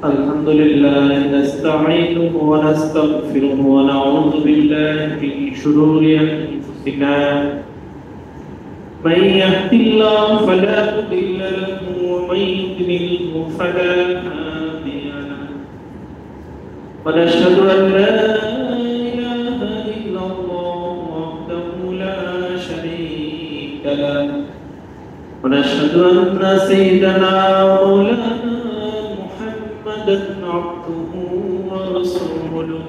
الحمد لله نستعينه ونستغفره ونعوذ بالله من شرور أنفسنا من يهد الله فلا مضل له ومن يضلل فلا هادي له ونشهد أن لا إله إلا الله وحده لا شريك له ونشهد أن سيدنا ومولانا محمدا عبده ورسوله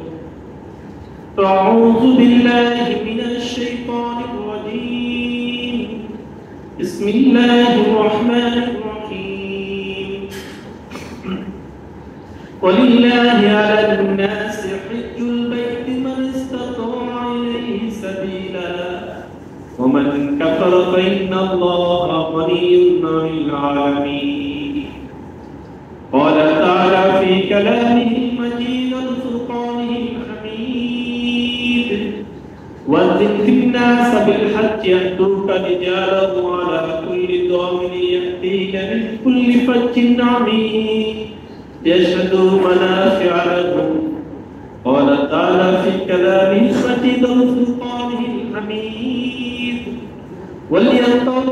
أعوذ بالله من الشيطان الرجيم بسم الله الرحمن الرحيم ولله على الناس حج البيت من استطاع إليه سبيلا ومن كفر فإن الله غني عن العالمين قال تعالى في كلامه المجيد وفرقانه الحميد وأذن في الناس بالحج يأتوك رجالا وعلى كل ضامر يأتيك من كل فج عميق يشهدوا منافع لهم قال تعالى في كلامه المجيد وفرقانه الحميد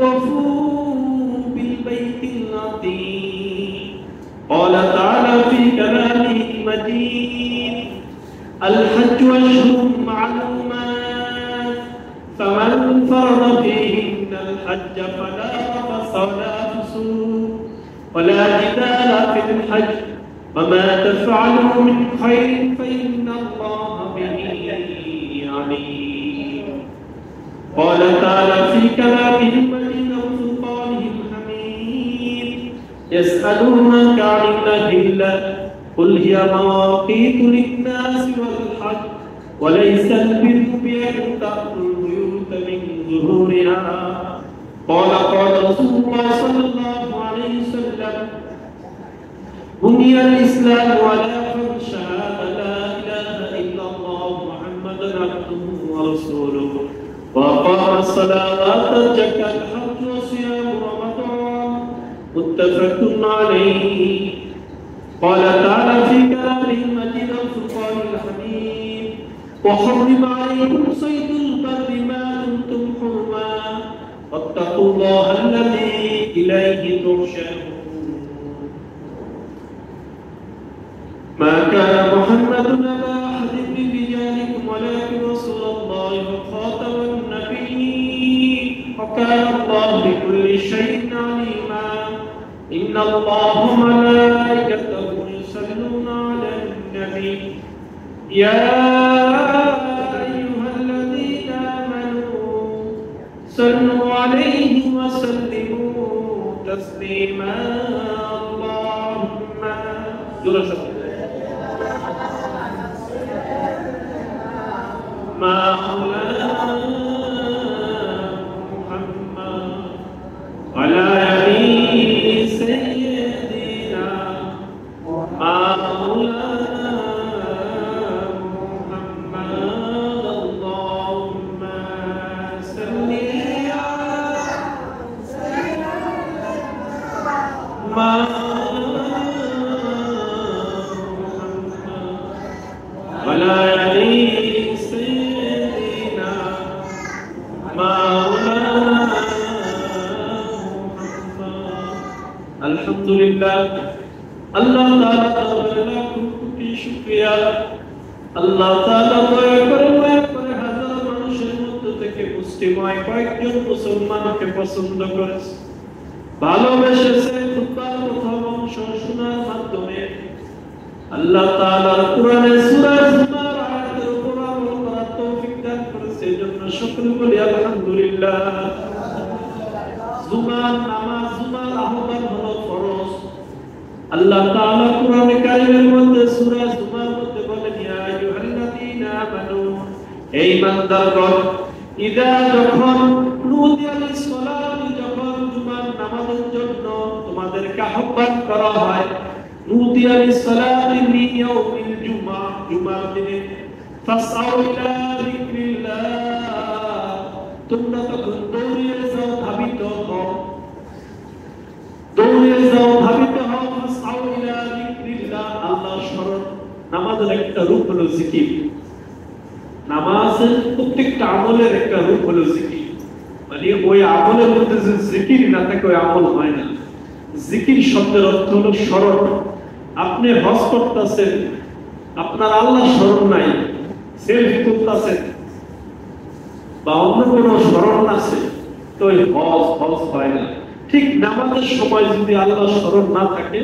وليطوفوا بالبيت العتيق قال تعالى في كلامه المجيد الحج أشهر معلومات فمن فرض فيهن الحج فلا رفث ولا فسوق ولا جدال في الحج وما تفعلوا من خير فإن الله به عليم قال تعالى في كلامه المجيد وفرقانه الحميد يسألونك عن الأهلة قل هي مواقيت للناس والحج وليس البر بأن تأتوا البيوت من ظهورها قال رسول الله صلى الله عليه وسلم بني الإسلام على خمس شهادة لا إله إلا الله محمد عبده ورسوله وأقام الصلاة وزكى الحج وصيام رمضان متفق عليه قال تعالى في كلامه المجيد والفرقان الحميد وحرم عليكم صيد البر ما دمتم حرما واتقوا الله الذي إليه تحشرون ما كان محمد أبا أحد من رجالكم ولكن رسول الله وخاتم النبيين وكان الله بكل شيء عليما إن الله وملائكته يصلون على النبي يا أيها الذين آمنوا صلوا عليه وسلموا تسليما اللهم مولانا محمد على يمين سيدنا مولانا محمد اللهم صل على سيدنا محمد على يمين الحمد لله আল্লাহ তাআলা দরবারে লাখ কোটি শুকরিয়া। আল্লাহ তাআলা দয়া করে হাজার মানুষের মধ্যে থেকে মুসলিময় কয়েকজন মুসলমানকে পছন্দ করেছে, ভালোবেসেছে। খুতবার প্রথম অংশ শোনার মাধ্যমে আল্লাহ তাআলার কোরআনের সূরা জুমার আয়াতের উপর আমল করার তৌফিক দান করেছে। এজন্য শুকর বলি আলহামদুলিল্লাহ। জুমার নামাজ, জুমার আহ্বান হলো ফরজ। আল্লাহ তাআলা কোরআনে কারীমের মধ্যে সূরা জুমার মধ্যে বলেন, ইয়া আইয়ুহাল্লাযীনা আমানু, হে ঈমানদারগণ, ইযা যখন নুদিয়া লিস-সালাতি, যখন জুমার নামাজের জন্য তোমাদেরকে আহ্বান করা হয়, নুদিয়া লিস-সালাতি মিন ইয়াউমিল জুমআ, জুমার দিনে, ফাসআউ ইলা যিকরিল্লাহ, তোমরা তখন দৌড়িয়ে যাও, ধাবিত হও, দৌড়িয়ে যাও, ধাবিত হও, ফাসআউ ইলা যিকরিল্লাহ, আল্লাহর স্মরণ। নামাজের একটা রূপ হলো জিকির। নামাজের প্রত্যেকটা আমলের একটা রূপ হলো জিকির। মানে ওই আমলের মধ্যে যে জিকির না থাকে ওই আমল হয় না। জিকির শব্দের অর্থ হলো স্মরণ। আপনি হজ করতেছেন, আপনার আল্লাহ স্মরণ নাই, সেলফি তুলতেছেন বা অন্য কোনো স্মরণ আছে, তো ওই হজ হয় না। ঠিক নামাজের সময় যদি আল্লাহ স্মরণ না থাকে,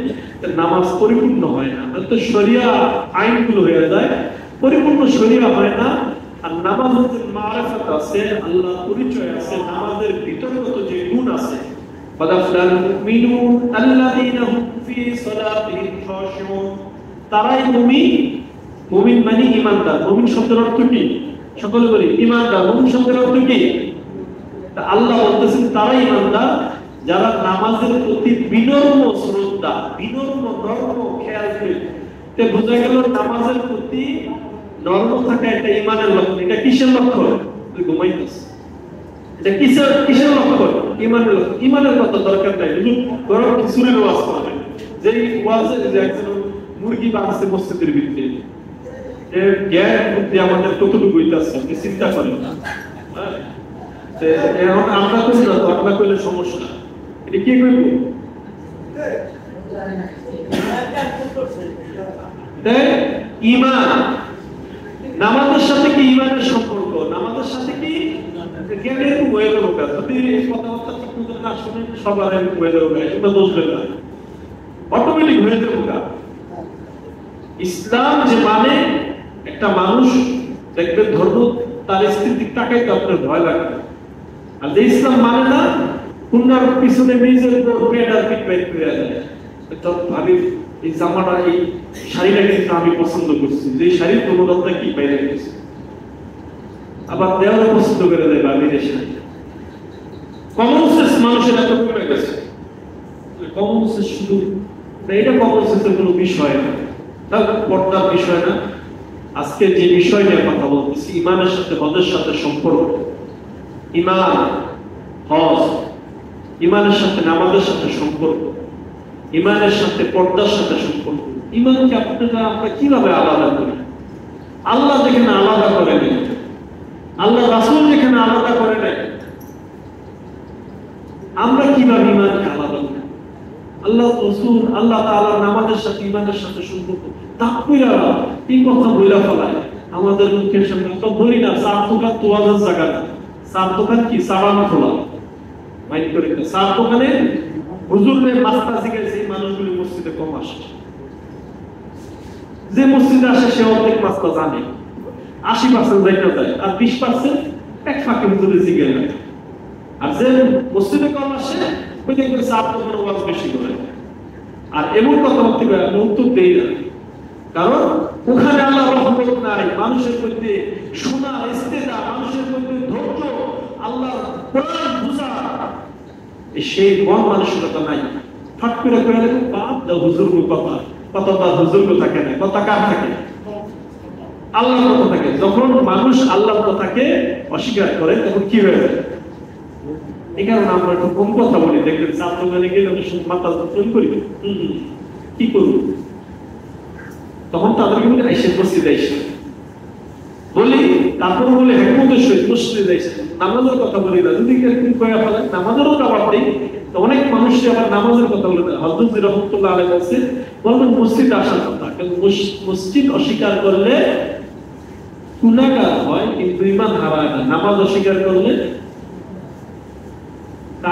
নামাজ পরিপূর্ণ হয় না। তো শরিয়া আইনগুলো হয়ে যায়, পরিপূর্ণ শরিয়া হয় না। আর নামাজের যে মারিফাত আছে, আল্লাহ পরিচয় আছে, নামাজের ভিতরগত যে গুণ আছে, ফাদাফলাল মুমিনুন আল্লাযীনা হুম ফি সালাতিহিম খাশিউন, তারাই মুমিন। মুমিন মানে ঈমানদার। মুমিন শব্দের অর্থ কি? সকলে বলি ঈমানদার। মুমিন শব্দের অর্থ কি? আল্লাহ বলতেছেন তারাই ঈমানদার যারা নামাজের প্রতি বিনম্র শ্রদ্ধা, বিনম্র নরম খেয়াল করে। তে বোঝা গেল নামাজের প্রতি নরম থাকা এটা ঈমানের লক্ষণ। এটা কিসের লক্ষণ? তুই ঘুমাইতেছিস, এটা কিসের লক্ষণ? ঈমানের লক্ষণ। ঈমানের কথা দরকার নাই, ধরো কিছুর ওয়াজ করে, যেই ওয়াজে যে একজন মুরগি বাঁধছে মসজিদের ভিতরে, এর জ্ঞান বুদ্ধি আমাদের কতটুকু হইতাছে আপনি চিন্তা করেন না। এখন আমরা করি না, তো আমরা করলে সমস্যা। এটা কি করব? ঈমান। নামাজের সাথে কি ঈমানের সম্পর্ক? নামাজের সাথে কি জ্ঞানের হয়ে যাবে। যদি কথাবার্তা ঠিক মতো না শুনেন, সবার হয়ে যাবে, এটা বুঝবেন না, অটোমেটিক হয়ে যাবে। ইসলাম যে মানে, একটা মানুষ দেখবেন ধর্ম তার স্ত্রীর দিক তাকাই তো আপনার ভয় লাগবে। আর যে ইসলাম মানে না, কুন্নার পিছনে নিজের পেট আর পিঠ বাইর করে যায়, তো ভাবি এই জামাটা, এই শাড়িটা কিন্তু আমি পছন্দ করছি, যে শাড়ির গুণগতটা কি বাইরে গেছে। আবার দেওয়ালে পছন্দ করে দেয় বাবিদের শাড়ি। কমন সেন্স মানুষের এত কমে গেছে। কমন সেন্স শুধু এটা কমন সেন্সের কোনো বিষয় না, তার পর্দার বিষয় না। আজকে যে বিষয় নিয়ে কথা বলতেছি, ঈমানের সাথে হজের সাথে সম্পর্ক। ঈমান, হজ, ঈমানের সাথে নামাজের সাথে সম্পর্ক, ঈমানের সাথে পর্দার সাথে সম্পর্ক। ঈমানকে আমরা কিভাবে আলাদা করি? আল্লাহ যেখানে আলাদা করে নেই, আল্লাহ রাসূল যেখানে আলাদা করে নেই, আমরা কিভাবে ঈমানকে আলাদা করি? আল্লাহ রাসূল, আল্লাহ তাআলা নামাজের সাথে ঈমানের সাথে সম্পর্ক তাকবীরা এই কথা বইলা ফেলায় আমাদের মুখের সামনে। তো বলি না, চার দোকান তোয়াজের জায়গা না, চার দোকান কি সাবান খোলা মাইন্ড করে। চার দোকানে হুজুরের মাস্তা শিখাইছে, এই মানুষগুলি মসজিদে কম আসে। যে মসজিদে আসে সে অর্ধেক মাস্তা জানে, 80% যাইতে যায়, আর 20% এক ফাঁকে হুজুরে জিজ্ঞেস করে। আর যে মসজিদে কম আসে ওই দেখবেন চার দোকানে ওয়াজ বেশি করে। আর এমন কথা বলতে পারে আমি উত্তর দেই না, কারণ ওখানে আল্লাহ রহমত নাই, মানুষের মধ্যে শোনা ইস্তেজা, মানুষের মধ্যে ধৈর্য, আল্লাহ কোরআন বুঝা, সেই মন মানসিকতা নাই। ফাট করে কয়ে দেখুন, বাপ দা হুজুর কথা, কথা তার হুজুর থাকে না, কথা কার থাকে? আল্লাহর কথা থাকে। যখন মানুষ আল্লাহর কথাকে অস্বীকার করে তখন কি হয়ে যায়? এই কারণে আমরা একটু কম কথা বলি। দেখবেন ছাত্র গানে গেলে মাথা তৈরি করি, কি করব? তখন তাদেরকে বলি আইসে মসজিদে আইসে বলি, তারপর বলে হেকমতে সহিত মসজিদে এসে নামাজের কথা বলি না, যদি কেউ কয়া ফেলে নামাজেরও জবাব দেই, তো অনেক মানুষই আবার নামাজের কথা বলে না। হযরত রহমাতুল্লাহ আলাইহি বলছে, বলবেন মসজিদে আসার কথা, কিন্তু মসজিদ অস্বীকার করলে গুনাহগার হয় কিন্তু ঈমান হারায় না, নামাজ অস্বীকার করলে।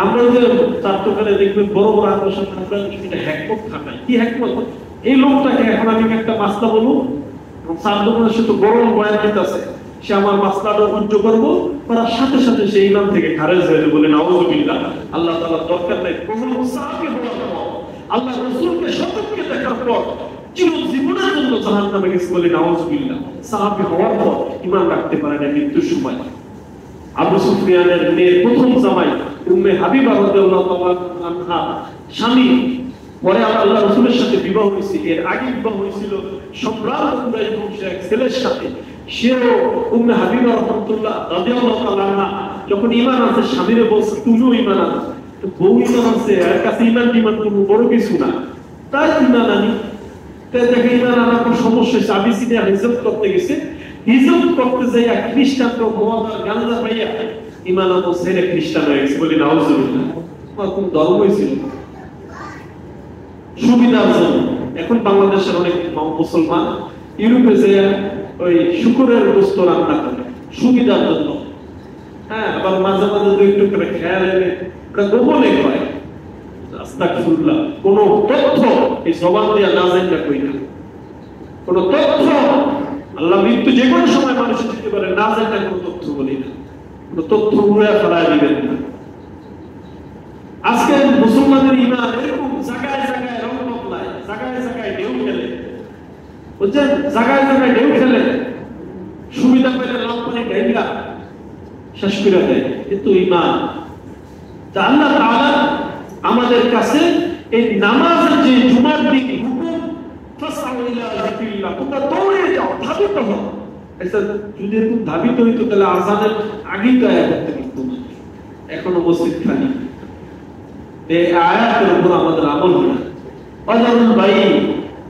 আমরা যে চারটোখানে দেখবেন বড় বড় আকর্ষণ হ্যাকমত থাকায়, কি হ্যাকমত, এই লোকটাকে এখন আমি একটা মাসলা বলবো, চার দোকানের সাথে গরম বয়ান দিতেছে, সে আমার মাসলাটা উজ্জ করবো, করার সাথে সাথে সে ইমান থেকে খারেজ হয়ে বলে নাউযুবিল্লাহ। আল্লাহ তাআলার দরকার নাই কোন সাহাবী বলার পর, আল্লাহ রাসূলকে শতককে দেখার পর চিরজীবনের জন্য জাহান্নামে গেছে বলে নাউযুবিল্লাহ। সাহাবী হওয়ার পর ঈমান রাখতে পারে না মৃত্যুর সময়। আবু সুফিয়ানের মেয়ের প্রথম জামাই উম্মে হাবিবা রাদিয়াল্লাহু তাআলা আনহা স্বামী, পরে আল্লাহ রাসূলের সাথে বিবাহ হয়েছে, এর আগে বিবাহ হয়েছিল সম্রাট কুরাইশ বংশের এক ছেলের সাথে। সেও উম্মে হাবিবা রাদিয়াল্লাহু তাআলা আনহা যখন ঈমান আনছে স্বামীরে বলছে তুমিও ঈমান আনো, তো বউ ঈমান আনছে, এর কাছে ঈমান কোনো বড় কিছু না, তাই ঈমান আনি। তাই দেখে ঈমান আনার কোনো সমস্যা হয়েছে, আবিসিনিয়া হিজরত করতে গেছে, হিজরত করতে যাইয়া খ্রিস্টানকে মদ আর গাঁজা পাইয়া ঈমান আনো ছেড়ে খ্রিস্টান হয়ে গেছে বলি নাউযুবিল্লাহ। কোন ধর্মই ছিল সুবিধার জন্য। এখন বাংলাদেশের অনেক মুসলমান ইউরোপে যে ওই শুকরের গোশত রান্না করে সুবিধার জন্য, হ্যাঁ, আবার মাঝে মাঝে দুই একটু করে খেয়াল এনে ওটা গোপনে কয়। আস্তাগফিরুল্লাহ, কোন তথ্য এই জবান দিয়া না জানলে কই না, কোন তথ্য আল্লাহ মৃত্যু যে কোনো সময় মানুষ দিতে পারে, না জানলে কোন তথ্য বলি না, কোন তথ্য উড়ে ফেলায় দিবেন না। আজকে মুসলমানের ঈমান এরকম জায়গায় জায়গায় রং বদলায়, জায়গায় জায়গায় ঢেউ খেলে, বুঝছেন, জায়গায় জায়গায় ঢেউ খেলে, সুবিধা পেলে লাভ পানি ঢেঙ্গা শেষ করে দেয়। কিন্তু ঈমান আল্লাহ তাআলা আমাদের কাছে এই নামাজের যে জুমার দিন হুকুম, ফাসআউ ইলা যিকরিল্লাহ, তোমরা দৌড়ে যাও, ধাবিত হও। আচ্ছা, যদি এরকম ধাবিত হইতো তাহলে আযানের আগেই তো আয়াত করতে পারতো না, এখনো মসজিদ খালি। এই আয়াতের উপর আমাদের আমল হয়। অজানুল ভাই,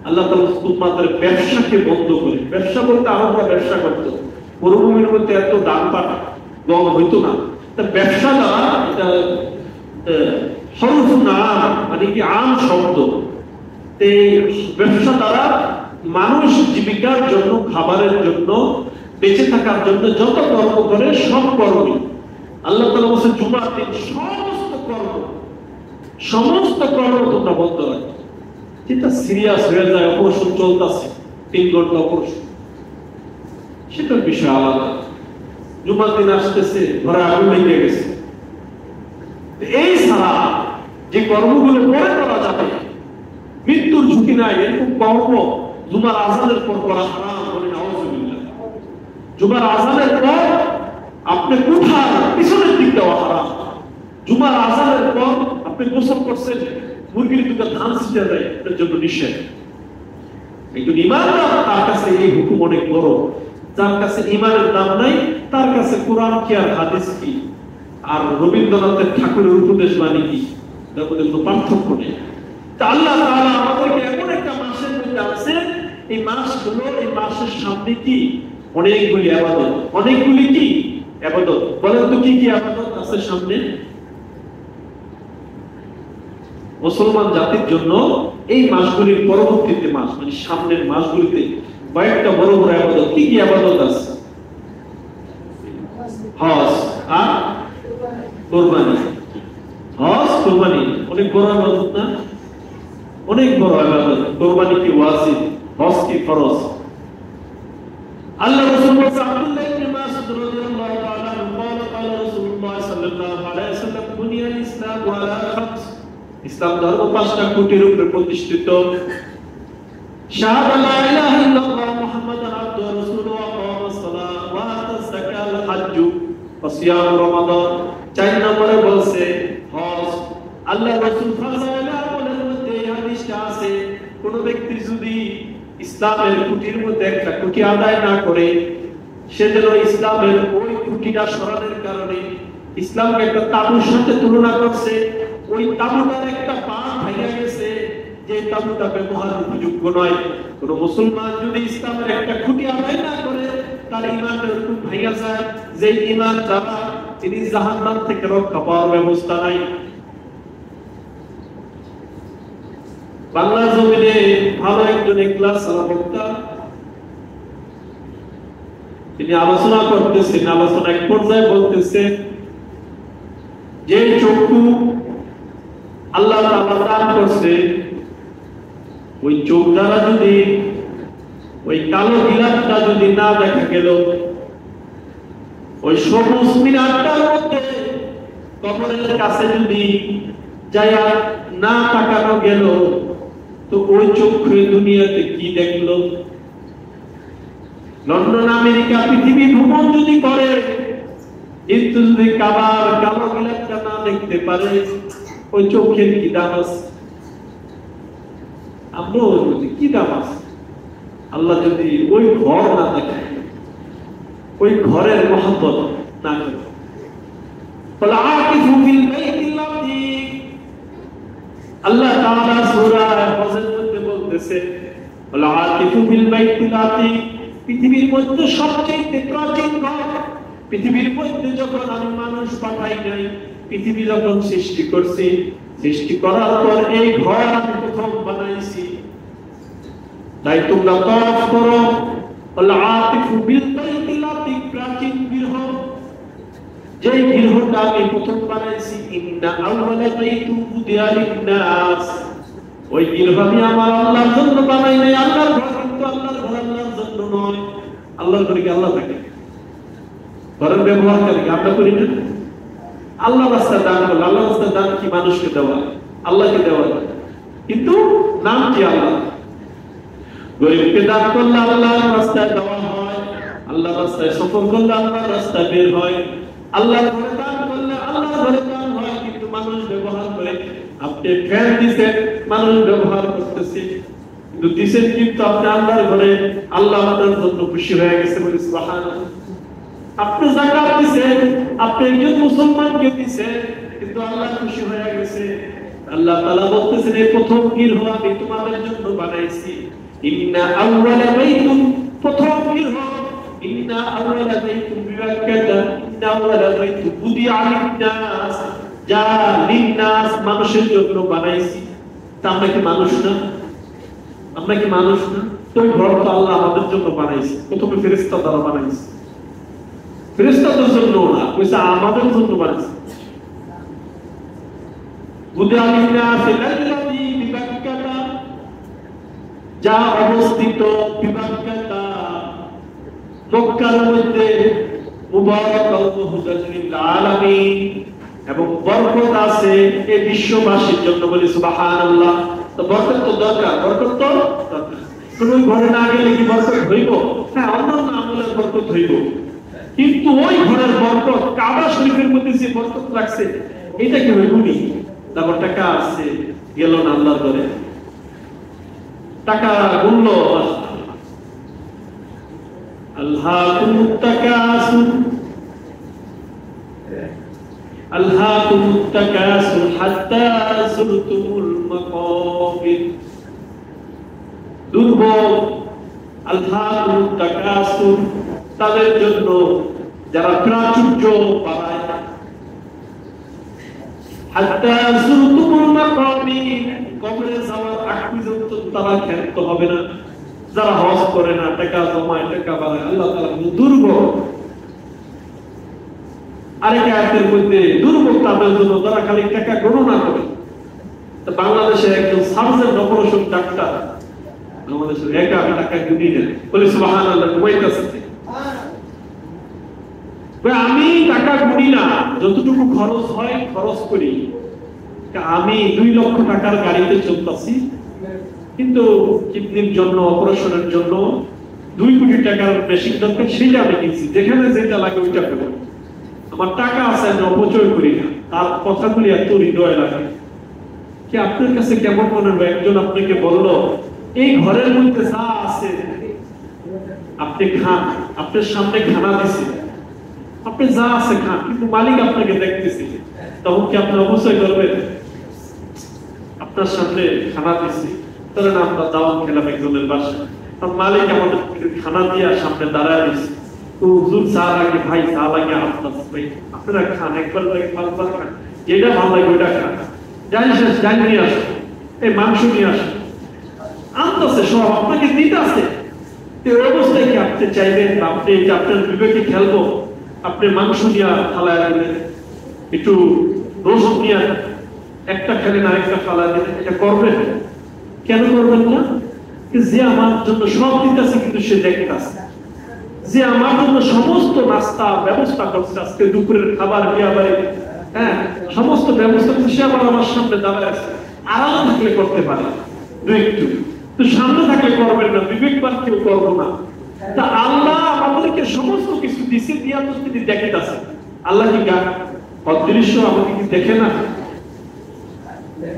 আল্লাহ তাআলা উম্মতের ব্যবসাকে বন্ধ করে, ব্যবসা বলতে আরবরা ব্যবসা করতো, মরুভূমির মধ্যে এত ধান পাট গম হইতো না, তা ব্যবসা দ্বারা এটা হরফ নাম মানে কি আম শব্দ, ব্যবসা দ্বারা মানুষ জীবিকার জন্য, খাবারের জন্য, বেঁচে থাকার জন্য যত কর্ম করে সব কর্মই আল্লাহ তাআলা বলেন জুমার দিন সমস্ত কর্ম তোমরা বন্ধ রাখো। যেটা সিরিয়াস হয়ে যায়, অপারেশন চলতেছে 3 ঘন্টা অপারেশন, সেটার বিষয় আলাদা। জুমার দিন আসতেছে, ঘরে আগুন লেগে গেছে, এই ছাড়া যে কর্মগুলো পরে করা যাবে, মৃত্যুর ঝুঁকি নাই, এরকম কর্ম জুমার আযানের পর করা হারাম বলে নাউযুবিল্লাহ। জুমার আযানের পর আপনি কোঠার পিছনের দিক দেওয়া হারাম। জুমার আযানের পর আপনি গোসল করছেন, মুরগির দুটো ধান ছিটিয়ে দেয়, এর জন্য নিষেধ। একজন ঈমানদার, তার কাছে এই হুকুম অনেক বড়। যার কাছে ঈমানের দাম নাই, তার কাছে কোরআন কি আর হাদিস কি আর রবীন্দ্রনাথের ঠাকুরের উপদেশ বাণী কি, তার মধ্যে কোনো পার্থক্য নেই। তা আল্লাহ তাআলা আমাদেরকে এমন একটা মাসের মধ্যে আছে, এই মাসগুলো, এই মাসের সামনে কি অনেকগুলি ইবাদত, অনেকগুলি কি ইবাদত, বলেন তো কি কি ইবাদত আছে সামনে মুসলমান জাতির জন্য? এই মাসগুলির পরবর্তীতে মাস মানে সামনের মাসগুলিতে কয়েকটা বড় বড় ইবাদত। কি কি ইবাদত আছে? হজ আর কুরবানি। হজ কুরবানি অনেক বড় ইবাদত না? অনেক বড় ইবাদত। কুরবানি কি ওয়াজিব, হজ কি ফরজ। আল্লাহ রাসূল আব্দুল্লাহ ইবনে মাসউদ রাদিয়াল্লাহু তাআলা আনহু قال রাসূলুল্লাহ সাল্লাল্লাহু আলাইহি ওয়াসাল্লাম বুনিয়াল ইসলাম আলা খামস, ইসলাম ধর্ম 5টা খুঁটির উপরে প্রতিষ্ঠিত। শাহাদা লা ইলাহা ইল্লাল্লাহ মুহাম্মাদুর রাসূলুল্লাহ ওয়া ইকামাস সালাহ ওয়া আতাস যাকাত ওয়া হজ্জ ওয়া সিয়াম রমাদান। 4 নম্বরে বলছে হজ। আল্লাহ রাসূল সাল্লাল্লাহু আলাইহি ওয়াসাল্লাম হাদিসটা আছে, কোন ব্যক্তি যদি ইসলামের খুঁটির মধ্যে একটা খুঁটি আদায় না করে, সে যেন ইসলামের ওই খুঁটিটা সরানোর কারণে ইসলামকে একটা তাবুর সাথে তুলনা করছে, ওই তাবুটার একটা পাশ ভেঙে গেছে, যে তাবুটা ব্যবহার উপযোগ্য নয়। কোন মুসলমান যদি ইসলামের একটা খুঁটি আদায় না করে, তার ঈমানটা একটু ভাঙা যায়, যে ঈমান দ্বারা তিনি জাহান্নাম থেকে রক্ষা পাওয়ার ব্যবস্থা নাই। বাংলা জমিনে ভালো একজন ইখলাস বক্তা, তিনি আলোচনা করতেছেন, আলোচনা এক পর্যায়ে বলতেছেন যে চক্ষু আল্লাহ তাআলা দান করছে, ওই চোখ দ্বারা যদি ওই কালো গিলাফটা যদি না দেখা গেল, ওই সবুজ মিনারটার মধ্যে কবরের কাছে যদি যায়া না তাকানো গেল, তো ওই চোখে দুনিয়াতে কি দেখলো? লন্ডন, আমেরিকা, পৃথিবী ভ্রমণ যদি করে, কিন্তু যদি কাবার কালো গিলাফটা না দেখতে পারে, ওই চোখের কি দাম আছে? আমরাও যদি কি দাম আছে? আল্লাহ যদি ওই ঘর না দেখে, ওই ঘরের মহব্বত না করে, তাহলে আকিফু ফিল বাইতিল্লাতি, আল্লাহ তাআলা সূরা হজের মধ্যে বলতেছে, ওয়ালা আকিফু ফিল বাইতিল্লাতি, পৃথিবীর মধ্যে সবচেয়ে প্রাচীন ঘর। পৃথিবীর মধ্যে যখন আমি মানুষ পাঠাই নাই, পৃথিবী যখন সৃষ্টি করছি, সৃষ্টি করার পর এই ঘর আমি প্রথম বানাইছি, তাই তোমরা তওয়াফ করো। ওয়ালা আকিফু বিল বাইতিল্লাতি, প্রাচীন গৃহ, যে গৃহটা আমি প্রথম বানাইছি, ইন্না আউওয়ালা বাইতুন বুদিয়া লিন-নাস, ওই গৃহ আমি আমার আল্লাহর জন্য বানাই নাই। আল্লাহর ঘর কিন্তু আল্লাহর ঘর আল্লাহর জন্য নয়। আল্লাহর ঘরে কি আল্লাহ থাকে? ঘরের ব্যবহার করি আমরা করি না? আল্লাহ রাস্তায় দান করলে, আল্লাহ রাস্তায় দান কি মানুষকে দেওয়া, আল্লাহকে দেওয়া, কিন্তু নাম কি আল্লাহ। গরিবকে দান করলে আল্লাহর রাস্তায় দেওয়া হয়, আল্লাহর রাস্তায় সফর করলে আল্লাহর রাস্তায় বের হয়, আল্লাহর ঘরে দান করলে আল্লাহর ঘরে দান হয়, কিন্তু মানুষ ব্যবহার করে। আপনি ফ্যান দিচ্ছেন, মানুষ ব্যবহার করতেছে, কিন্তু দিচ্ছেন কিন্তু আপনি আল্লাহর ঘরে, আল্লাহ আপনার জন্য খুশি হয়ে গেছে বলে সুবহানাল্লাহ। আপনি যাকাত দিচ্ছেন, আপনি একজন মুসলমানকে দিচ্ছেন, কিন্তু আল্লাহ খুশি হয়ে গেছে। আল্লাহ তাআলা বলতেছেন, এই প্রথম গৃহ আমি তোমাদের জন্য বানাইছি। ইন্না আউওয়ালা বাইতুন, প্রথম গৃহ, ইন্না আউওয়ালা বাইতুন বিবাক্কাতা, ইন্না আউওয়ালা বাইতুন বুদিয়া লিন-নাস, যা লিন-নাস, মানুষের জন্য বানাইছি। তা আমরা কি মানুষ না? আমরা কি মানুষ না? তো ঘর তো আল্লাহ আমাদের জন্য বানাইছে, প্রথমে ফেরেশতা দ্বারা বানাইছে। ফেরেশতাদের জন্য না, কইছে আমাদের জন্য বানাইছে। বুদিয়া লিন-নাস আল্লাযী বিবাক্কাতা, যা অবস্থিত বিবাক্কাতা, মক্কার মধ্যে, মুবারাকান হুদাল লিল আলামিন, এবং বরকত আছে এই বিশ্ববাসীর জন্য, বলি সুবহানাল্লাহ। তো বরকত তো দরকার, বরকত তো দরকার। কোন ঘরে না গেলে কি বরকত হইব? হ্যাঁ, অন্যান্য আমলের বরকত হইব, কিন্তু ওই ঘরের বরকত, কাবা শরীফের মধ্যে যে বরকত রাখছে, এটা কি হইবনি? তারপর টাকা আছে, গেল না আল্লাহর ঘরে, টাকা গুনলো, আল্লাহুমুত তাকাসুর, আল্লাহুমুত তাকাসুর হাত্তা যুরতুমুল মাকাবির। দুর্ভোগ, আল্লাহুমুত তাকাসুর, তাদের জন্য যারা প্রাচুর্য পায়, হাত্তা যুরতুমুল মাকাবির, কবরে যাওয়ার আগ পর্যন্ত তারা ক্ষান্ত হবে না। যারা হজ করে না, টাকা জমায়, টাকা বাড়ায়, আল্লাহ তাআলা দুর্ভোগ। আরেক আয়াতের মধ্যে দুর্ভোগ তাদের জন্য যারা খালি টাকা গণনা করে। তো বাংলাদেশে একজন সার্জন অপারেশন ডাক্তার, বাংলাদেশের একা টাকা গুনি নেন, বলে সুবহানাল্লাহ, কইতাছে আমি টাকা গুনি না, যতটুকু খরচ হয় খরচ করি। আমি 2 লক্ষ টাকার গাড়িতে চলতেছি, কিন্তু কিডনির জন্য, অপারেশনের জন্য 2 কোটি টাকার মেশিন দরকার, সেটা আমি কিনছি, যেখানে যেটা লাগে ওইটা করব। আমার টাকা আছে, আমি অপচয় করি না। তার কথাগুলি এত হৃদয় লাগে। কি আপনার কাছে কেমন মনে হয়? একজন আপনাকে বলল, এই ঘরের মধ্যে যা আছে আপনি খান, আপনার সামনে খানা দিছে, আপনি যা আছে খান, কিন্তু মালিক আপনাকে দেখতেছে, তখন কি আপনি অপচয় করবেন? আপনার সামনে খানা দিছে, ধরেন আমরা দাওয়াত খেলাম একজনের বাসায়, মালিক আমাদের খানা দিয়া সামনে দাঁড়ায় দিচ্ছে, তো হুজুর চা লাগে ভাই, চা লাগে আপনার ভাই, আপনারা খান, একবার লাগে পাঁচবার খান, যেটা ভালো লাগে ওইটা খান, ডাল শেষ ডাল নিয়ে আসো, এই মাংস নিয়ে আসো, আনতেছে সব আপনাকে দিতে আছে। এই অবস্থায় কি আপনি চাইবেন আপনি আপনার বিবেকে খেলবো, আপনি মাংস নিয়ে ফালায় দিলেন, একটু রোজ নিয়ে একটা খেলেন আরেকটা ফালায় দিলেন, এটা করবেন? কেন করবেন না? যে আমার জন্য সব দিতেছে কিন্তু সে দেখতেছে, যে আমার জন্য সমস্ত নাস্তা ব্যবস্থা করছে, আজকে দুপুরের খাবার বিয়া বাড়ি, হ্যাঁ সমস্ত ব্যবস্থা করছে, সে আবার আমার সামনে দাঁড়ায় আছে। আরাম থাকলে করতে পারে দু একটু, তো সামনে থাকলে করবেন না, বিবেকবান কেউ করবো না। তা আল্লাহ আমাদেরকে সমস্ত কিছু দিছে, দিয়া তো তিনি দেখতেছে। আল্লাহ কি অদৃশ্য, আমাকে কি দেখে না?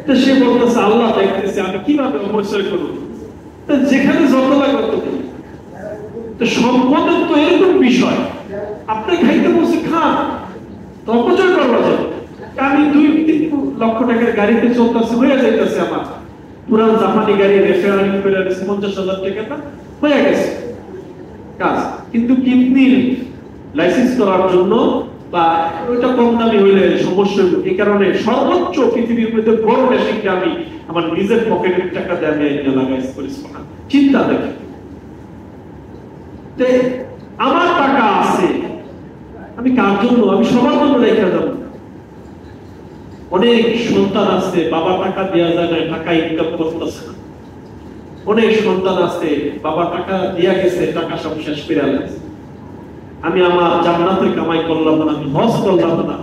তো সে বলতেছে আল্লাহ দেখতেছে, আমি কিভাবে অবশ্যই করবো? যেখানে যত লাগে তত। তো সম্পদের তো এরকম বিষয়, আপনি খাইতে বসে খান, তো অপচয় করবো যায়। আমি 2-3 লক্ষ টাকার গাড়িতে চলতেছে, হয়ে যাইতেছে আমার পুরান জাপানি গাড়ি রেফারেন্স করে 50,000 টাকা হয়ে গেছে কাজ, কিন্তু কিডনির লাইসেন্স করার জন্য বা ওইটা কম দামি হইলে সমস্যা। এই কারণে সর্বোচ্চ পৃথিবীর মধ্যে বড় মেশিনকে আমি আমার নিজের পকেটের টাকা দিয়ে আমি এটা লাগাইছি করেছি। চিন্তা দেখে, আমার টাকা আছে, আমি কার জন্য? আমি সবার জন্য রেখে যাবো। অনেক সন্তান আছে, বাবা টাকা দেওয়া যায় না, টাকা ইনকাম করতেছে না। অনেক সন্তান আছে, বাবা টাকা দিয়া গেছে, টাকা সব শেষ করে আনছে। আমি আমার জান্নাতের কামাই করলাম না, আমি হজ করলাম না,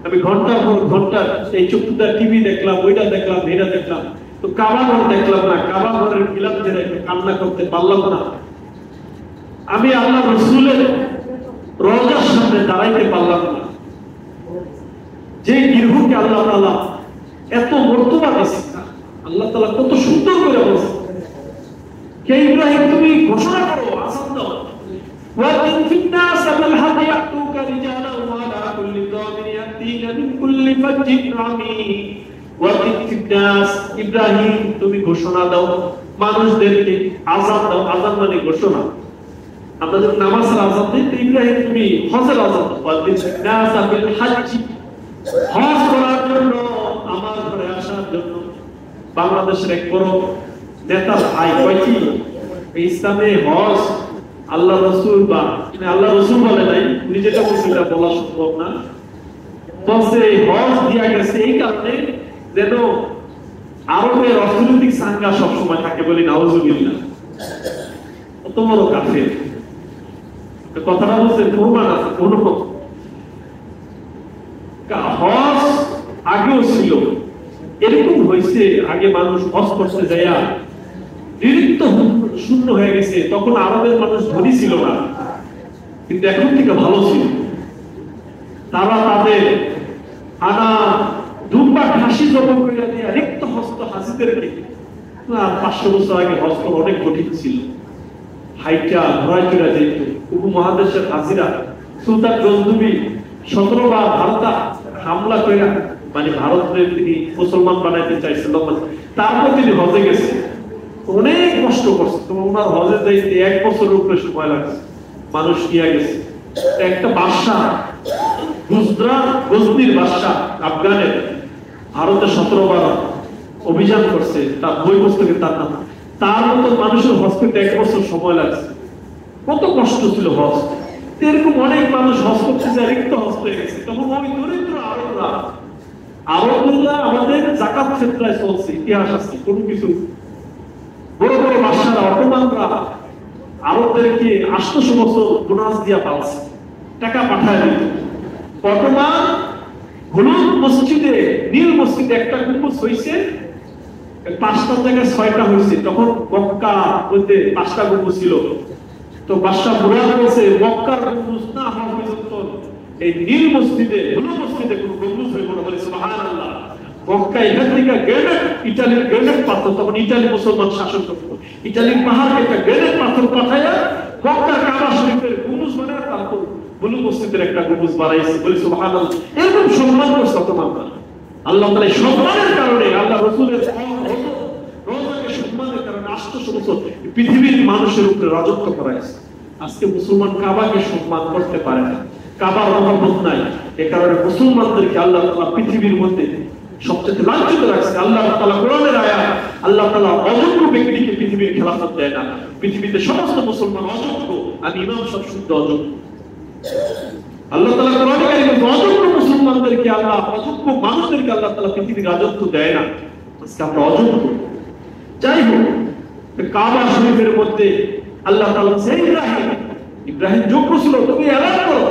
আমি ঘন্টার পর ঘন্টা এই চক্ষুদার টিভি দেখলাম, ওইটা দেখলাম, এটা দেখলাম, তো কাবা ঘর দেখলাম না, কাবা ঘরের বিলাপ ধরে কান্না করতে পারলাম না। আমি আল্লাহ রসুলের রওজার সামনে দাঁড়াইতে পারলাম না। যে গৃহকে আল্লাহ তাআলা এত মর্তবা দিয়েছে, আল্লাহ তাআলা কত সুন্দর করে বলছে, হে ইব্রাহিম তুমি ঘোষণা করো, আযান দাও, ওয়া তিনফিন্নাস আল হাদ ইয়াতুকা রিজালান ওয়া আলা কুল্লি দামির ইয়াতিনা মিন কুল্লি ফাজ্জিন আমিক। ওয়া তিনফিন্নাস, ইব্রাহিম তুমি ঘোষণা দাও মানুষদেরকে, আযান দাও, আযান মানে ঘোষণা। আমরা যখন নামাজের আযান দিই, ইব্রাহিম তুমি হজের আযান দাও, ওয়া তিনফিন্নাস বিল হজ্জ, হজ করার জন্য, আমার ঘরে আসার জন্য। বাংলাদেশের এক বড় নেতা ভাই কয় কি, ইসলামে হজ আল্লাহ রসুল বা আল্লাহ রসুল বলে নাই, নিজেটা বলছে, এটা বলা সম্ভব না, বলছে হজ দিয়া গেছে এই কারণে যেন আরবের অর্থনৈতিক সাঙ্গা সবসময় থাকে, বলি নাউজুবিল্লাহ। কত বড় কাফের কথাটা বলছে, প্রমাণ আছে কোন? হজ আগেও ছিল, এরকম হয়েছে আগে মানুষ হজ করতে যাইয়া নিরিত্ত শূন্য হয়ে গেছে। তখন আরবের মানুষ ধনী ছিল না, কিন্তু এখন থেকে ভালো ছিল। তারা তাদের আনা দুম্বা খাসি জবন করে দিয়ে রিক্ত হস্ত হাজিদেরকে, 500 বছর আগে হজ করা অনেক কঠিন ছিল, হাইটা ঘোড়ায় চড়ে যেত। উপমহাদেশের হাজিরা সুলতান গজনবী 17 বার ভারতে হামলা করে, মানে ভারতের তিনি মুসলমান বানাইতে চাইছিল, তারপর তিনি হজে গেছে, অনেক কষ্ট করছে। তোমার ওনার হজে যাইতে 1 বছরের উপরে সময় লাগছে, মানুষ নিয়ে গেছে। একটা বাদশাহ, গুজরাট গজনির বাদশাহ, আফগানের, ভারতে 17 বার অভিযান করছে, তার বই পুস্তকে তার নাম। তার মতো মানুষের হজ করতে 1 বছর সময় লাগছে। কত কষ্ট ছিল হজ। এরকম অনেক মানুষ হজ করতে যায়, রিক্ত হজ হয়ে গেছে। তখন ওই দরিদ্র আরবরা আমাদের যাকাত ক্ষেত্রে চলছে, ইতিহাস আছে কোনো কিছু। বড় বড় বাদশারা, অটোমানরা আরবদেরকে 800 বছর বোনাস দিয়া পালছে, টাকা পাঠায় দিত। অটোমান হলুদ মসজিদে, নীল মসজিদে একটা গম্বুজ হয়েছে, 5টার জায়গায় 6টা হয়েছে। তখন মক্কা বলতে 5টা গম্বুজ ছিল। তো বাদশাহ মুরাদ বলছে, মক্কার গম্বুজ না হওয়া পর্যন্ত এই নীল মসজিদে, হলুদ মসজিদে কোনো গম্বুজ হইব না। বলে সুবহানাল্লাহ। মক্কা এখান থেকে গ্রেনেড, ইটালির গ্রেনেড পাথর, তখন ইটালি মুসলমান শাসন করত, ইটালির পাহাড়ে একটা গ্রেনেড পাথর পাঠাইয়া মক্কার কাবা শরীফের গম্বুজ বানায়, তারপর হলুদ মসজিদের একটা গম্বুজ বানাইছে। বলে সুবহানাল্লাহ। এরকম সম্মান করছে অটোমানরা। আল্লাহ তাআলা সম্মানের কারণে, আল্লাহ রাসূলের রওজাকে সম্মানের কারণে 800 বছর পৃথিবীর মানুষের উপরে রাজত্ব করাইছে। আজকে মুসলমান কাবাকে সম্মান করতে পারে না, কাবার মহব্বত নাই। এ কারণে মুসলমানদেরকে আল্লাহ তাআলা পৃথিবীর মধ্যে সবচেয়ে লাঞ্ছিত রাখছে। আল্লাহ তাআলা কোরআনের আয়াত, আল্লাহ তাআলা অযোগ্য ব্যক্তিকে পৃথিবীর খেলাফত দেয় না। পৃথিবীতে সমস্ত মুসলমান অযোগ্য, আমি ইমাম সব শুদ্ধ অযোগ্য। আল্লাহ তাআলা কোরআনে কারিমে অযোগ্য মুসলমানদেরকে, আল্লাহ অযোগ্য মানুষদেরকে আল্লাহ তাআলা পৃথিবীর রাজত্ব দেয় না। আজকে আমরা অযোগ্য। যাই হোক, কাবা শরীফের মধ্যে আল্লাহ তাআলা সেই ইব্রাহিম যোগ্য ছিল, তুমি এলান করো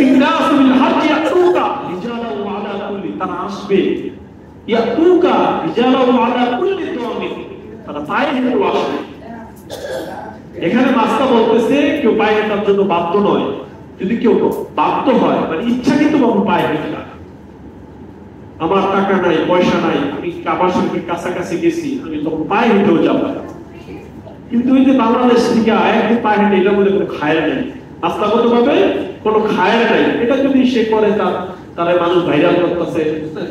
ইন্নাসুল হজ ইয়াতুকা রিজালান ওয়া আলা কুল্লি, তারা আসবে ইয়াতুকা রিজালান ওয়া আলা কুল্লি দামিন, তারা পায়ে হেঁটে আসবে। এখানে মাস্তা বলতেছে কেউ পায়ে হেঁটার জন্য বাধ্য নয়, যদি কেউ বাধ্য হয় মানে ইচ্ছাকৃতভাবে পায়ে হেঁটে, আমার টাকা নাই পয়সা নাই, আমি কাবা শরীফের কাছাকাছি গেছি, আমি তখন পায়ে হেঁটেও যাবো। কিন্তু ওই যে বাংলাদেশ থেকে একদিন পায়ে হেঁটে, এটা বলে কোনো খায়ের নেই, আস্থাগত ভাবে কোনো খায়ের নাই। এটা যদি সে করে তারা মানুষ ভাইরাল করতেছে,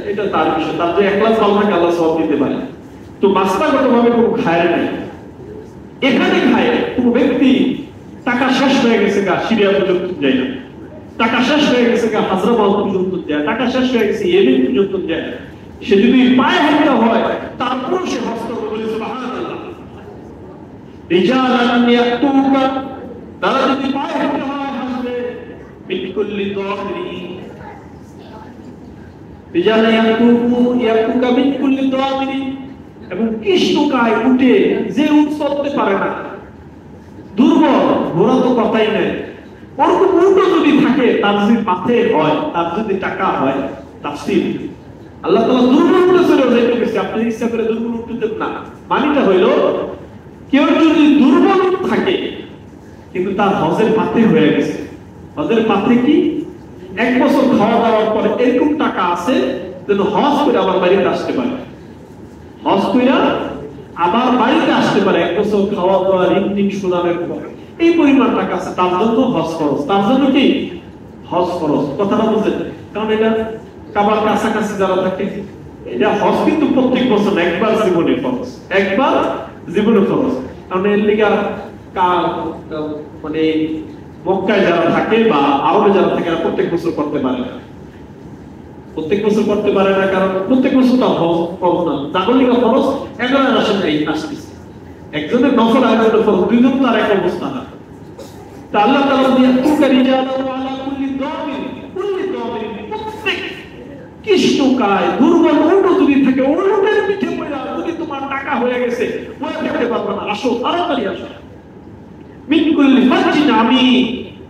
এটা তার বিষয়, তার যে একলাস আল্লাহকে আল্লাহ সওয়াব দিতে পারে। তো মাস্তাগত ভাবে কোনো খায়ের নাই। এখানে খায় কোনো ব্যক্তি টাকা শেষ হয়ে গেছে গা, সিরিয়া পর্যন্ত যায় না, টাকা শেষ হয়ে গেছে গা, হাজরাবাদ পর্যন্ত যায়, টাকা শেষ হয়ে গেছে ইয়েমেন পর্যন্ত যায়, সে যদি পায়ে হেঁটে হয় তারপর সে হজ করবে বলে সুবহানাল্লাহ। রিজালান ইয়াতুকা, তারা যদি পায়ে হেঁটে হয় হাসবে মিন কুল্লি দামিন, রিজালান ইয়াতুকা মিন কুল্লি দামিন, এবং কৃষ্ণকায় উঠে, যে উঠ চলতে পারে না, দুর্বল, ঘোড়া তো কথাই নেই, ওরকম উল্টো যদি থাকে, তার যদি পাথে হয়, তার যদি টাকা হয়, তাফসীর আল্লাহ তাআলা দুর্বল উঠে চলে যেতে গেছে, আপনি ইচ্ছা করে দুর্বল উঠতে না। মানিটা হইল কেউ যদি দুর্বল থাকে কিন্তু তার হজের পাথে হয়ে গেছে, হজের পাথে কি, এক বছর খাওয়া দাওয়ার পরে এরকম টাকা আছে যেন হজ করে আবার বাড়িতে আসতে পারে, হজ করে আবার বাড়িতে আসতে পারে, এক বছর খাওয়া দাওয়া ঋণ শোধানোর পর এই পরিমাণ টাকা আছে, তার জন্য হজ খরচ, তার জন্য কি হজ খরচ। কথাটা বুঝলেন? কারণ এটা কাবার কাছাকাছি যারা থাকে, এটা হজ কিন্তু প্রত্যেক বছর একবার জীবনে খরচ, একবার জীবনে খরচ। কারণ এর লিগা মানে মক্কায় যারা থাকে বা আরবে যারা থাকে প্রত্যেক বছর করতে পারে না, প্রত্যেক বছর করতে পারে না, কারণ প্রত্যেক বছর তার হজ খরচ না, নাগরিক খরচ 11 মাসে আসতেছে, একজনের নফল আয়োজনের খরচ, দুইজন তার এক অবস্থা না। তা আল্লাহ তাআলা দিয়ে তুকা রিজালান ওয়া আলা কুল্লি দামিন, প্রত্যেক কৃষ্ণকায় দুর্বল উল্টো যদি থাকে, উল্টোর পিঠে পড়া যদি তোমার টাকা হয়ে গেছে, ওই দেখতে পারবে না, আসো তাড়াতাড়ি আসো। মিন কুল্লি ফাজ্জিন আমি,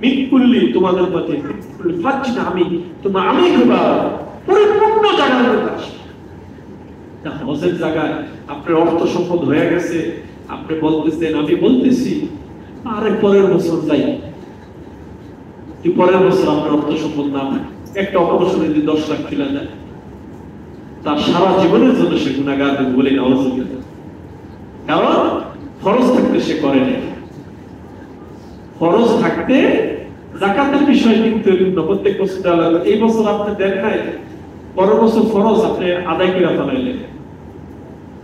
মিন কুল্লি তোমাদের মধ্যে, মিন কুল্লি ফাজ্জিন আমি, তোমরা আমি হবা পরিপূর্ণ জায়গার মধ্যে আসো। তা হজের জায়গায় আপনার অর্থ সম্পদ হয়ে গেছে, আপনি বলতেছেন, আমি বলতেছি আরে পরের বছর যাই, পরের বছর আপনার অর্থ সম্পদ না থাকে, একটা অপারেশনে যদি 10 লাখ চলে যায়, তার সারা জীবনের জন্য সে গুনাহগার বলে নাউজুবিল্লাহ। কারণ ফরজ থাকতে সে করেনি, ফরজ থাকতে যাকাতের বিষয় কিন্তু প্রত্যেক বছর দেওয়া লাগবে। এই বছর আপনি দেন নাই, পরের বছর ফরজ আপনি আদায় করে ফেলাইলেন,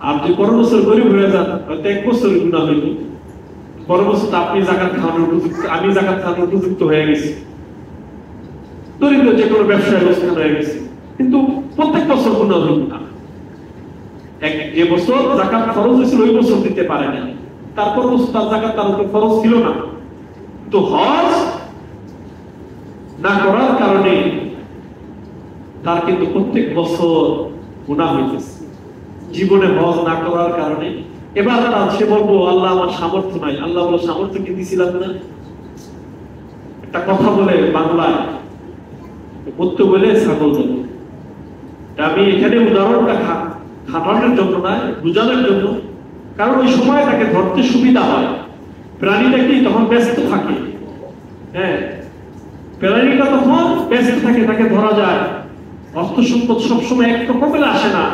আর যদি পরের বছর গরিব হয়ে যান, হয়তো 1 বছর গুনাহ হইল, পরের বছর আপনি যাকাত খাওয়ানোর উপযুক্ত, আমি যাকাত খাওয়ানোর উপযুক্ত হয়ে গেছি, দরিদ্র যে কোনো ব্যবসায় অবস্থান হয়ে গেছে, কিন্তু প্রত্যেক বছর গুনাহ হইল না। যে বছর যাকাত ফরজ হয়েছিল ওই বছর দিতে পারে না, তারপর বছর তার যাকাত তার উপর ফরজ ছিল না। তো হজ না করার কারণে তার কিন্তু প্রত্যেক বছর গুনাহ হইতেছে, জীবনে হজ না করার কারণে। এবার সে বলবো আল্লাহ আমার সামর্থ্য নাই, আল্লাহ বলো সামর্থ্য কি দিছিলাম না? একটা কথা বলে বাংলায়, বলতে বলে ছাগল দেবো। আমি এখানে উদাহরণটা খাটানোর জন্য না, বুঝানোর জন্য, কারণ ওই সময় তাকে ধরতে সুবিধা হয়, প্রাণীটা কি তখন ব্যস্ত থাকে, হ্যাঁ প্রাণীটা তখন ব্যস্ত থাকে, তাকে ধরা যায়। অর্থ সম্পদ সবসময় এক রকমের আসে না,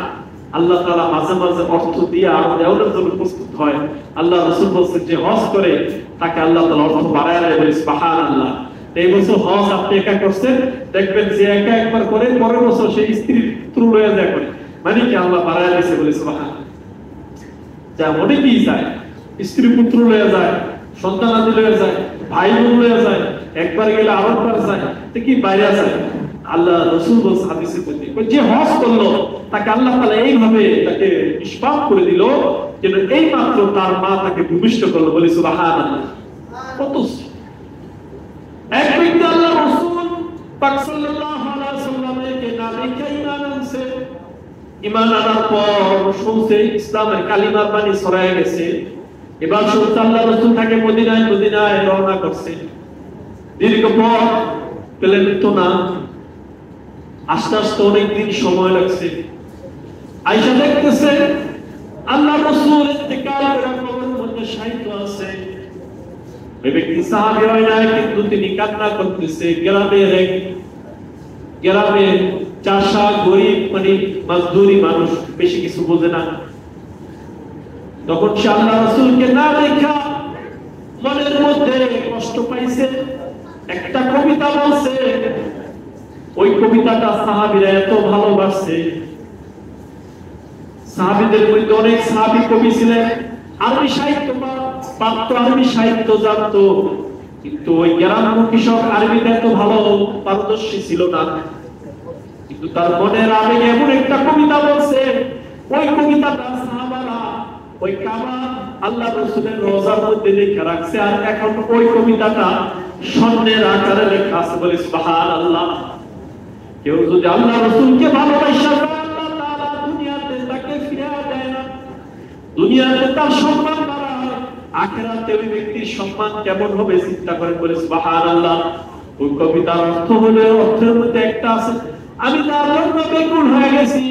আল্লাহ তাআলা মাঝে মাঝে অর্থ দিয়ে আরো দেওয়ার জন্য প্রস্তুত হয়। আল্লাহ রাসূল বলেছেন যে হজ করে তাকে আল্লাহ তাআলা অর্থ বাড়ায় দেয়, সুবহানাল্লাহ। এই বছর হজ আপনি একা করছেন, দেখবেন যে একা একবার করে পরের বছর সেই স্ত্রী পুত্র লয়ে যায় করে, মানে কি আল্লাহ বাড়ায় দিয়েছে বলে সুবহানাল্লাহ। যা অনেকেই যায় স্ত্রী পুত্র লয়ে যায়, সন্তানাদি লয়ে যায়, ভাই বোন লয়ে যায়, একবার গেলে আরেকবার যায়, তো কি বাইরে যায়? আল্লাহ রাসূল বলেছেন হাদিসের মধ্যে, যে হজ করলো তাকে আল্লাহ তাআলা এইভাবে তাকে নিষ্পাপ করে দিল যেন এই মাত্র তার মা তাকে ভূমিষ্ঠ করলো। বলি সুবহানাল্লাহ। কত এক ব্যক্তি আল্লাহ রাসূল পাক সাল্লাল্লাহু আলাইহি ওয়াসাল্লামকে না দেখে ঈমান আনছে, ঈমান আনার পর শুনছে ইসলামের কালিমার বাণী ছড়ায় গেছে। এবার শুনছে আল্লাহ রাসূল তাকে মদিনায় রওনা করছে। দীর্ঘ পথ পেলেন তো না, আস্তে আস্তে অনেকদিন সময় লাগছে। আয়েশা দেখতেছে আল্লাহ রাসূল ইন্তেকাল করে কবরের মধ্যে শায়িত আছে। এই ব্যক্তি সাহাবী হয় না, কিন্তু তিনি কান্না করতেছে। গ্রামে চাষা গরিব মানে মজদুরি মানুষ, বেশি কিছু বোঝে না। তখন সে আল্লাহ রাসূলকে না দেখা মনের মধ্যে কষ্ট পাইছে। একটা কবিতা বলছে, ওই কবিতাটা সাহাবীরা এত ভালোবাসছে। সাহাবীদের মধ্যে অনেক সাহাবী কবি ছিলেন, আরবি সাহিত্য পারতো, আরবি সাহিত্য জানতো, কিন্তু ওই গ্রামের কৃষক আরবিতে এত ভালো পারদর্শী ছিল না। কিন্তু তার মনের আবেগে এমন একটা কবিতা বলছে, ওই কবিতাটা সাহাবারা ওই কাবা আল্লাহ রাসূলের রওজার মধ্যে লেখা রাখছে, আর এখন ওই কবিতাটা স্বর্ণের আকারে লেখা আছে। বলে সুবহানাল্লাহ। কেউ যদি আল্লাহ রাসূলকে ভালোবাসে, আল্লাহ তাআলা দুনিয়াতে তাকে ফিরিয়ে দেয় না, দুনিয়াতে তার সম্মান বাড়ায়, আখিরাতে ওই ব্যক্তির সম্মান কেমন হবে চিন্তা করে। বলে সুবহানাল্লাহ। ওই কবিতার অর্থের মধ্যে একটা আছে, আমি তার জন্য বেকুল হয়ে গেছি,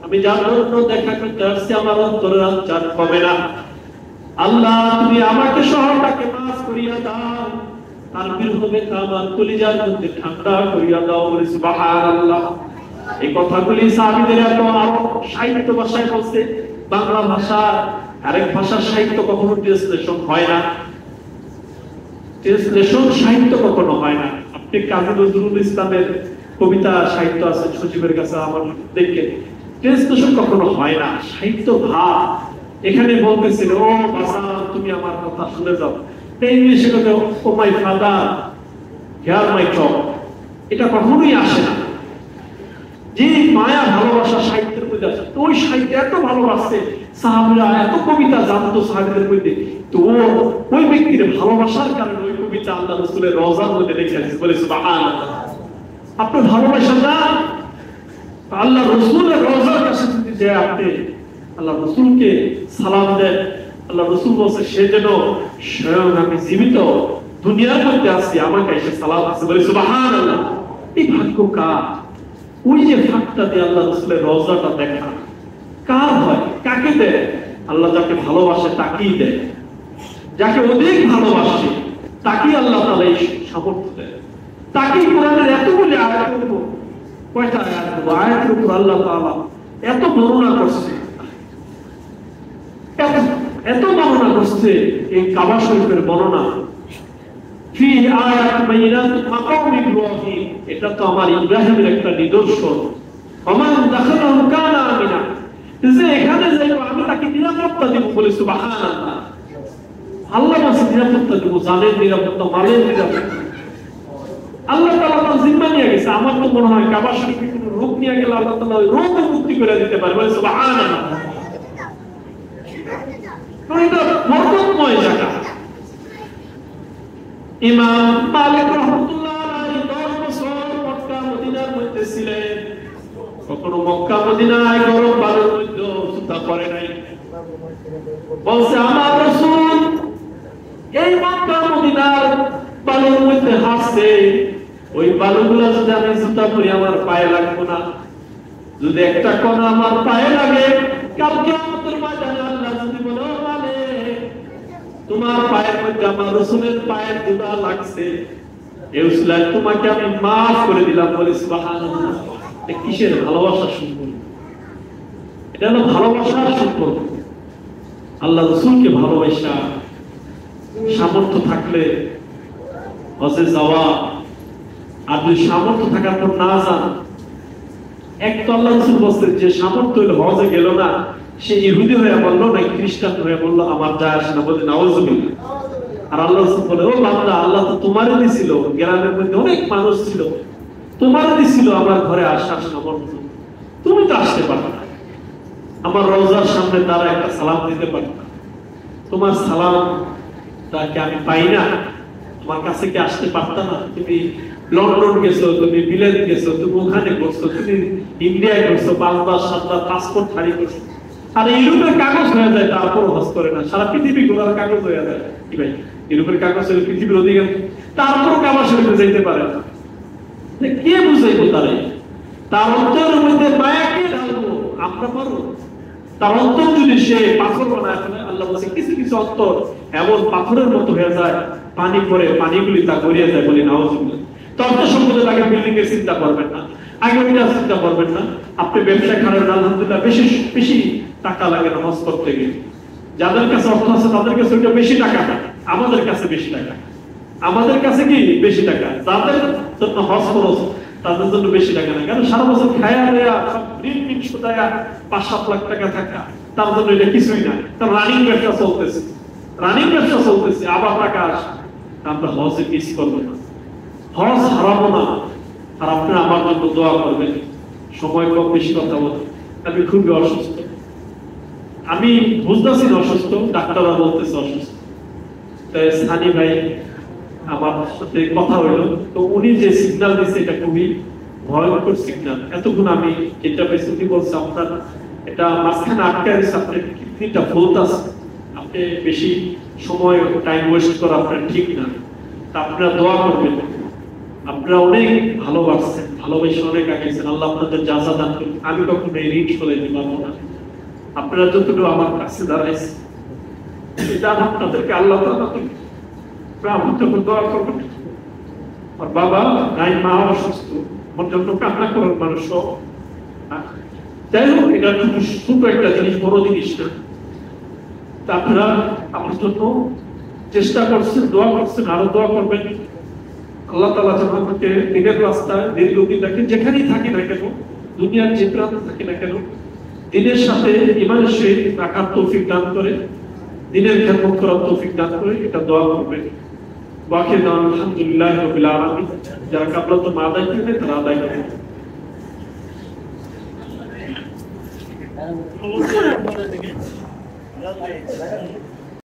আমি যার জন্য দেখা করতে আসছি, আমার অন্তরের আঞ্চার কমে না। আল্লাহ তুমি আমাকে শহরটাকে মাফ করিয়া দাও, আর বিরহবে আমার কলিজার মধ্যে ঠান্ডা করিয়া দাও। বলে সুবহানাল্লাহ। এই কথাগুলি সাহাবীদের এত আরো সাহিত্য ভাষায় বলছে। বাংলা ভাষা আরেক ভাষার সাহিত্য কখনো ট্রান্সলেশন হয় না, ট্রান্সলেশন সাহিত্য কখনো হয় না। আপনি কাজী নজরুল ইসলামের কবিতা সাহিত্য আছে সজীবের কাছে, আমার দেখে ট্রান্সলেশন কখনো হয় না, সাহিত্য ভাব। এখানে বলতেছিল, ও বাসা তুমি আমার কথা শুনে যাও, ইংলিশে কথা ও মাই ফাদার হিয়ার মাই টক, এটা কখনোই আসে না। যে মায়া ভালোবাসা সাহিত্যের মধ্যে আছে, তো ওই সাহিত্য এত ভালোবাসে সাহাবীরা, এত কবিতা জানতো সাহাবীদের মধ্যে, তো ওই ব্যক্তির ভালোবাসার কারণে ওই কবিতা আল্লাহ রাসূলের রওজার মধ্যে লেখা আছে। বলে সুবহানাল্লাহ। আপনি ভালোবাসা না, আল্লাহ রাসূলের রওজার কাছে যদি যায় আপনি আল্লাহ রাসূলকে সালাম দেন, আল্লাহ রাসূল বলছে সে যেন স্বয়ং আমি জীবিত দুনিয়ার মধ্যে আছি, আমাকে এসে সালাম আছে। বলে সুবহানাল্লাহ। এই ভাগ্য কার? ওই যে ফাঁকটা দিয়ে আল্লাহ রাসূলের রওজাটা দেখা কার হয়? কাকে দেয়? আল্লাহ যাকে ভালোবাসে তাকেই দেয়, যাকে অধিক ভালোবাসে তাকেই আল্লাহ তাআলা এই সামর্থ্য দেয়, তাকেই কোরআনের এতগুলি আয়াতের উপর, কয়টা আয়াত, আয়াতের উপর আল্লাহ তাআলা এত বর্ণনা করছে, এত বর্ণনা করছে। এই কাবা শরীফের বর্ণনা ফি আয়াত বাইনাত মাকাম ইব্রাহিম, এটা তো আমার ইব্রাহিমের একটা নিদর্শন। ওমান দাখালাহু কানা আমিনা, যে এখানে যাইবো আমি তাকে নিরাপত্তা দেব। বলে সুবহানাল্লাহ। আল্লাহ বলেন নিরাপত্তা দেব, জানের নিরাপত্তা, মালের নিরাপত্তা আল্লাহ তাআলা তার জিম্মা নিয়ে গেছে। আমার তো মনে হয় কাবা শরীফে কোনো রোগ নিয়ে গেলে আল্লাহ তাআলা ওই রোগ মুক্তি করে দিতে পারে। বলে সুবহানাল্লাহ। এটা বরকতময় জায়গা। ইমাম মালিক রাহমাতুল্লাহ আলাইহি 10 বছর মক্কা মদিনার মধ্যে ছিলেন, কখনো মক্কা মদিনায় গরম বালুর মধ্যে সুতা করে নাই। বলছে আমার রাসূল এই মক্কা মদিনার বালুর মধ্যে হাসছে, ওই বালুগুলো যদি আমি জুতা পরি আমার পায়ে লাগবে না, যদি একটা কণা আমার পায়ে লাগে কাল কিয়ামতের ময়দানে আল্লাহ যদি বলে তোমার পায়ের মধ্যে আমার রাসূলের পায়ের ধুলা লাগছে, এই উসিলায় তোমাকে আমি মাফ করে দিলাম। বলে সুবহানাল্লাহ। কিসের ভালোবাসার সম্পর্ক? এটা হলো ভালোবাসার সম্পর্ক। আল্লাহ রাসূলকে ভালোবাসা, সামর্থ্য থাকলে হজে যাওয়া, আর যদি সামর্থ্য থাকার পর না যান, এক তো আল্লাহ রাসূল বলছেন যে সামর্থ্য হলে হজে গেল না, সে ইহুদি হয়ে বললো না খ্রিস্টান হয়ে বললো আমার যায় আসে না। বলে নাউযুবিল্লাহ। আর আল্লাহ রাসূল বলে, ও বান্দা, আল্লাহ তো তোমারই দিছিল, গ্রামের মধ্যে অনেক মানুষ ছিল, তোমারই দিছিল আমার ঘরে আসার সামর্থ্য, তুমি তো আসতে পারো না, আমার রওজার সামনে তারা একটা সালাম দিতে পারো না, তোমার সালাম তাকে আমি পাই না, তোমার কাছে কি আসতে পারতাম না? তুমি লন্ডন গেছো, তুমি বিলেত গেছো, তুমি ওখানে করছো, তুমি ইন্ডিয়ায় করছো, 5 বার 7 বার পাসপোর্ট হারিয়ে করছো, আর ইউরোপের কাগজ হয়ে যায়, তারপর হজ করে না, সারা পৃথিবী ঘোরার কাগজ হয়ে যায়। কি ভাই, ইউরোপের কাগজ হলে পৃথিবীর অধিকার, তারপরও কাবা শরীফে যাইতে পারে না। কে বুঝাইবো তারে? তার অন্তরের মধ্যে মায়া কে ঢালবো? আমরা পারবো? তার অন্তর যদি সে পাথর বানায় ফেলে, আল্লাহ বলছে কিছু কিছু অন্তর এমন পাথরের মতো হয়ে যায়, পানি পরে পানিগুলি তা গড়িয়ে যায়, বলি নাউজুবিল্লাহ। তর্ক সম্পর্কে আগে বিল্ডিং এর চিন্তা করবেন না, আগে ওইটা চিন্তা করবেন না। আপনি ব্যবসা করেন, আলহামদুলিল্লাহ, বেশি বেশি টাকা লাগে না হজ করতে গেলে। যাদের কাছে অর্থ আছে তাদের কাছে ওইটা বেশি টাকা, আমাদের কাছে বেশি টাকা, আমাদের কাছে কি বেশি টাকা, যাদের জন্য হজ খরচ তাদের জন্য বেশি টাকা না। কারণ সারা বছর খায়া দেয়া, সব ঋণ ঋণ শোধায়া 5-7 লাখ টাকা থাকা, তার জন্য এটা কিছুই না। তার রানিং ব্যবসা চলতেছে, রানিং ব্যবসা চলতেছে, আবার টাকা আসে। আমরা হজে মিস করবো না, হজ হারাবো না। আর আপনারা আমার জন্য দোয়া করবেন। সময় কম, বেশি কথা বলতে, আমি খুবই অসুস্থ, আমি বুঝতেছি না অসুস্থ, ডাক্তাররা বলতেছে অসুস্থ। তাই সানি ভাই আমার সাথে কথা হইলো, তো উনি যে সিগন্যাল দিচ্ছে এটা খুবই ভয়ঙ্কর সিগন্যাল। এতক্ষণ আমি যেটা পাইছি উনি বলছে আপনার এটা মাঝখানে আটকে আছে, আপনার কিডনিটা ফোল্ড আছে, আপনি বেশি সময় টাইম ওয়েস্ট করা আপনার ঠিক না। তা আপনারা দোয়া করবেন, আপনারা অনেক ভালোবাসছেন, ভালোবেসে অনেক আগাইছেন, আল্লাহ আপনাদের জাযা দান করুন। আমি কখনো এই ঋণ চলে দিতে পারবো না। আপনারা যতটুকু আমার কাছে দাঁড়াইছে, এটা আপনাদেরকে আল্লাহ তাআলা আমার জন্য দোয়া করবেন। আর বাবা নাই, মা অসুস্থ, আমার জন্য কান্না করার মানুষ। যাই হোক, এটা ছোট একটা জিনিস, বড় জিনিস না। তা আপনারা আমার জন্য চেষ্টা করছেন, দোয়া করছেন, আরো দোয়া করবেন। আল্লাহ তাআলা যেন আমাকে দিনের রাস্তায় দীর্ঘদিন রাখেন, যেখানেই থাকি না কেন, দুনিয়ার যে প্রান্তে থাকি না কেন, দিনের সাথে ইমানের সহিত রাখার তৌফিক দান করে, দিনের খেদমত করার তৌফিক দান করে, এটা দোয়া করবেন। বাকি দান আলহামদুলিল্লাহ রাব্বিল আলামিন। যারা কাবলা তো আদায় করবে তারা আদায় করবে।